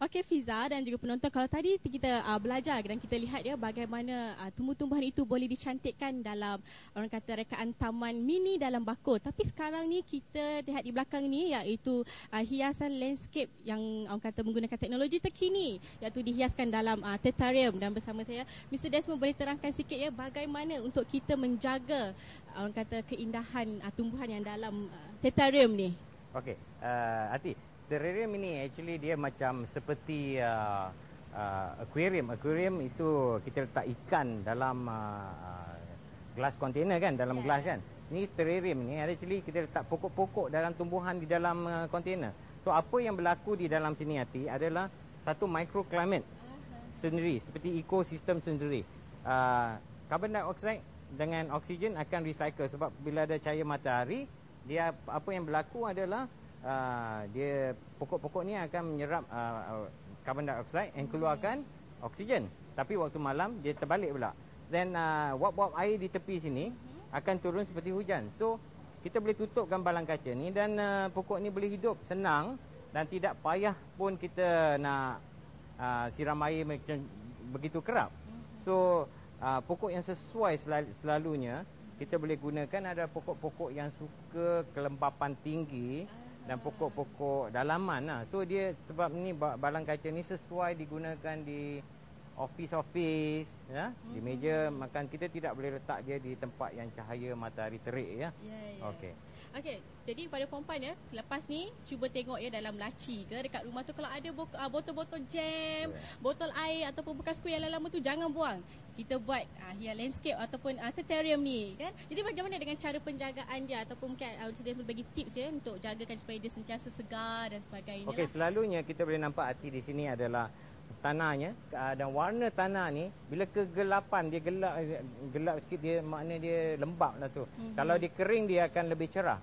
Okey Fiza dan juga penonton, kalau tadi kita belajar dan kita lihat ya bagaimana tumbuh-tumbuhan itu boleh dicantikkan dalam orang kata rekaan taman mini dalam bakul. Tapi sekarang ni kita lihat di belakang ni iaitu hiasan landscape yang orang kata menggunakan teknologi terkini, iaitu dihiaskan dalam terrarium. Dan bersama saya Mr. Desmond, boleh terangkan sikit ya bagaimana untuk kita menjaga orang kata keindahan tumbuhan yang dalam terrarium ni. Okey, Ati, terrarium ini actually dia macam seperti aquarium. Aquarium itu kita letak ikan dalam glass container kan, dalam gelas kan. Ini terrarium ni actually kita letak pokok-pokok dalam tumbuhan di dalam container. So apa yang berlaku di dalam sini Ati adalah satu microclimate sendiri, seperti ekosistem sendiri. Carbon dioxide dengan oksigen akan recycle sebab bila ada cahaya matahari, dia apa yang berlaku adalah dia pokok-pokok ni akan menyerap carbon dioxide dan keluarkan oksigen. Tapi waktu malam dia terbalik pula. Dan wap-wap air di tepi sini akan turun seperti hujan. So kita boleh tutupkan balang kaca ni dan pokok ni boleh hidup senang dan tidak payah pun kita nak siram air macam begitu kerap. So pokok yang sesuai selalunya kita boleh gunakan ada pokok-pokok yang suka kelembapan tinggi dan pokok-pokok dalaman lah. So dia sebab ni balang kaca ni sesuai digunakan di office ya, di meja makan. Kita tidak boleh letak dia di tempat yang cahaya matahari terik ya. Okey, jadi pada perempuan ya, lepas ni cuba tengok ya dalam laci ke dekat rumah tu, kalau ada botol-botol jam, botol air ataupun bekas kuih yang lama tu jangan buang. Kita buat landscape ataupun terrarium ni kan. Jadi bagaimana dengan cara penjagaan dia ataupun mungkin saya bagi tips ya untuk jagakan supaya dia sentiasa segar dan sebagainya. Okey, selalunya kita boleh nampak Ati di sini adalah tanahnya dan warna tanah ni bila kegelapan dia gelap sikit, dia makna dia lembap lah tu. Kalau dia kering dia akan lebih cerah.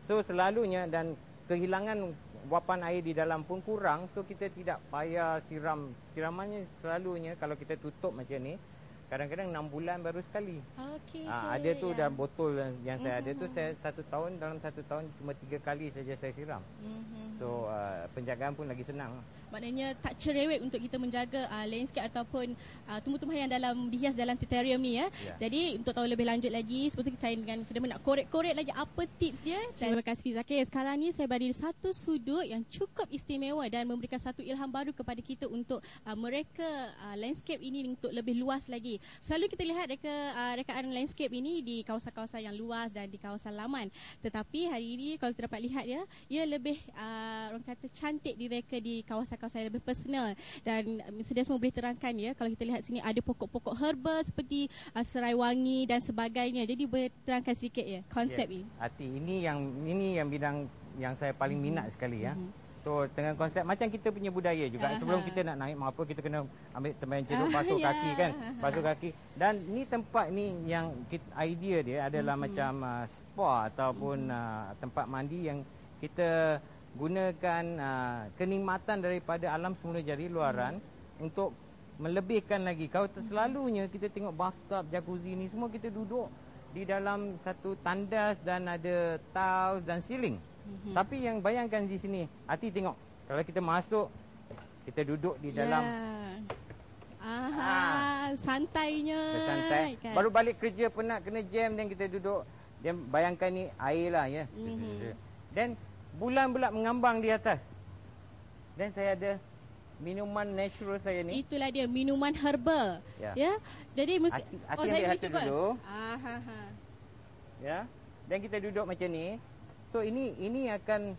So selalunya dan kehilangan wapan air di dalam pun kurang, so kita tidak payah siramannya selalunya kalau kita tutup macam ni kadang-kadang 6 bulan baru sekali. Ada tu dalam botol yang saya ada tu, saya 1 tahun, dalam 1 tahun cuma 3 kali saja saya siram. So penjagaan pun lagi senang. Maknanya tak cerewet untuk kita menjaga landscape ataupun tumbuh-tumbuhan yang dihias dalam terrarium ni ya. Jadi untuk tahu lebih lanjut lagi, seperti saya dengan sudah nak korek-korek lagi apa tips dia. Terima kasih Fiza. Okay, sekarang ni saya berada di satu sudut yang cukup istimewa dan memberikan satu ilham baru kepada kita untuk mereka landscape ini untuk lebih luas lagi. Selalu kita lihat rekaan landscape ini di kawasan-kawasan yang luas dan di kawasan laman. Tetapi hari ini kalau kita dapat lihat ya, ia lebih orang kata cantik direka di kawasan-kawasan yang lebih personal. Dan Mr. Desmond boleh terangkan ya, kalau kita lihat sini ada pokok-pokok herba seperti serai wangi dan sebagainya. Jadi boleh terangkan sedikit ya konsep ini. Ati, ini yang bidang yang saya paling minat sekali ya. So dengan konsep macam kita punya budaya juga. Sebelum kita nak naik apa, kita kena ambil tempat ceruk basuh kaki kan, basuh kaki. Dan ni tempat ni yang idea dia adalah macam spa ataupun tempat mandi yang kita gunakan kenikmatan daripada alam semula jadi luaran untuk melebihkan lagi. Kalau selalunya kita tengok bathtub, jacuzzi ni semua kita duduk di dalam satu tandas dan ada tiles dan ceiling. Tapi yang bayangkan di sini, Ati tengok, kalau kita masuk, kita duduk di dalam santainya. Santai. Kan? Baru balik kerja penat kena jam dan kita duduk. Dan bayangkan ni air lah ya. Dan bulan pula mengambang di atas. Dan saya ada minuman natural saya ni. Itulah dia, minuman herba. Ya. Jadi mesti Ati saya ambil cuba dulu. Ya. Dan kita duduk macam ni. So ini akan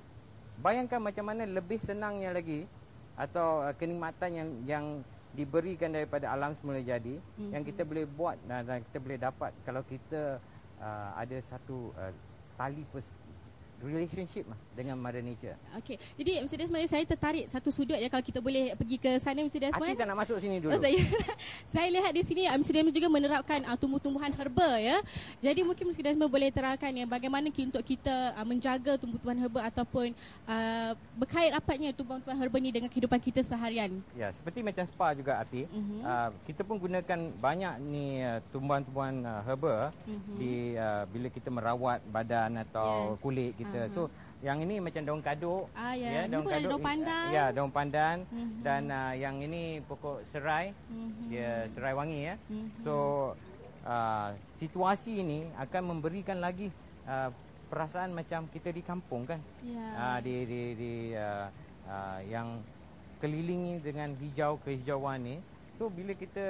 bayangkan macam mana lebih senangnya lagi atau kenikmatan yang diberikan daripada alam semula jadi yang kita boleh buat dan kita boleh dapat kalau kita ada satu tali relationship dengan Mother Nature. Okey. Jadi Mr. Desmond, saya tertarik satu sudut ya, kalau kita boleh pergi ke sana Mr. Desmond. Ati tak nak masuk sini dulu. Saya lihat di sini Mr. Desmond juga menerapkan tumbuh-tumbuhan herba ya. Jadi mungkin Mr. Desmond boleh terangkan ya bagaimana untuk kita menjaga tumbuh-tumbuhan herba ataupun berkait rapatnya tumbuh-tumbuhan herba ni dengan kehidupan kita seharian. Ya, seperti macam spa juga Ati. Kita pun gunakan banyak ni tumbuhan-tumbuhan herba di bila kita merawat badan atau kulit kita. So yang ini macam daun kaduk. Ya. Daun kaduk. Daun pandan. Ya, daun pandan. Dan yang ini pokok serai. Dia serai wangi ya. So situasi ini akan memberikan lagi perasaan macam kita di kampung kan. Yang kelilingi dengan hijau kehijauan ni. So bila kita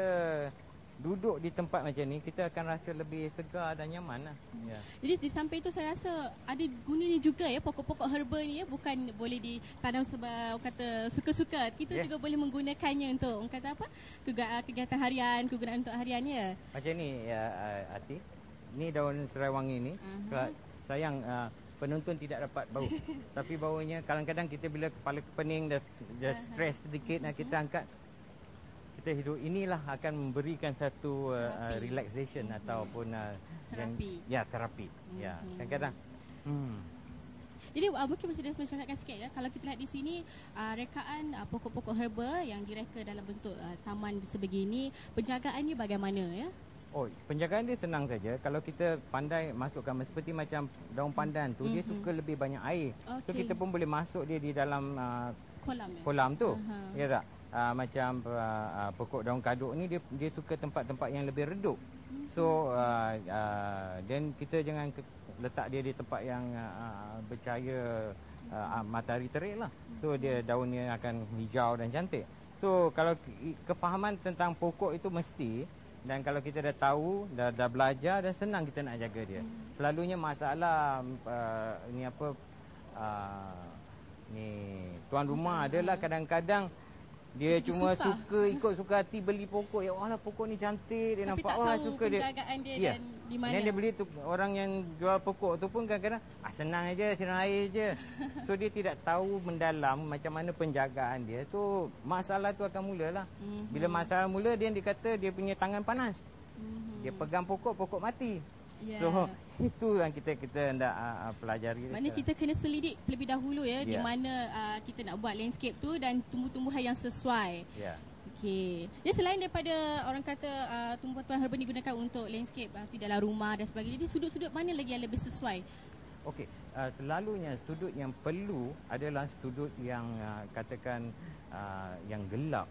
duduk di tempat macam ni, kita akan rasa lebih segar dan nyaman lah. Jadi di samping itu saya rasa ada guna ni juga ya, pokok-pokok herba ni ya, bukan boleh ditanam sebab kata suka-suka. Kita juga boleh menggunakannya untuk orang kata apa? Kegiatan harian, kegunaan untuk harian ya. Macam ni Ati. Ni daun serai wangi ni. Sayang penonton tidak dapat bau. Tapi baunya kadang-kadang kita bila kepala pening dah stres sedikit, kita angkat, kita hidup, inilah akan memberikan satu relaxation ataupun terapi. Terapi. Kadang-kadang. Jadi mungkin masih dah menceritakan sikit ya. Kalau kita lihat di sini rekaan pokok-pokok herba yang direka dalam bentuk taman sebegini, penjagaannya bagaimana ya? Penjagaan dia senang saja. Kalau kita pandai masukkan seperti macam daun pandan tu, dia suka lebih banyak air. So kita pun boleh masuk dia di dalam kolam tu. Ya tak? Macam pokok daun kaduk ni dia suka tempat-tempat yang lebih redup. So dan kita jangan letak dia di tempat yang bercahaya matahari terik lah. So dia daunnya akan hijau dan cantik. So kalau kefahaman tentang pokok itu mesti, dan kalau kita dah tahu, dah belajar, dan senang kita nak jaga dia. Selalunya masalah tuan rumah adalah kadang-kadang dia cuma suka ikut suka hati beli pokok. Ya Allah, pokok ni cantik, dia nampak suka dia. Penjagaan dia dan di mana. Dan dia beli tu, orang yang jual pokok tu pun kadang-kadang senang aja, siram air je. So dia tidak tahu mendalam macam mana penjagaan dia. Tu masalah tu akan mulalah. Bila masalah mula, dia kata dia punya tangan panas. Dia pegang pokok mati. So itu yang kita hendak pelajari. Maknanya kita kena selidik terlebih dahulu ya, di mana kita nak buat landscape tu dan tumbuh-tumbuhan yang sesuai. Okey. Jadi selain daripada orang kata tumbuhan herba digunakan untuk landscape seperti dalam rumah dan sebagainya, jadi sudut-sudut mana lagi yang lebih sesuai? Okey, selalunya sudut yang perlu adalah sudut yang katakan yang gelap,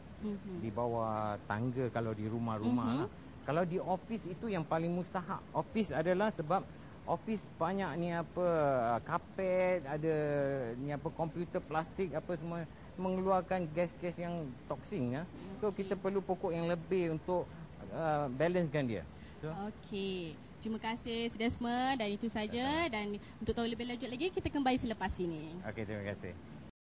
di bawah tangga kalau di rumah-rumah lah. Kalau di office itu yang paling mustahak. Office adalah sebab office banyak ni kapet, ada ni komputer plastik apa semua mengeluarkan gas-gas yang toksin ya. So kita perlu pokok yang lebih untuk balancekan dia. Okey. Terima kasih Desmond, dan itu saja. Dan untuk tahu lebih lanjut lagi, kita kembali selepas ini. Okey, terima kasih.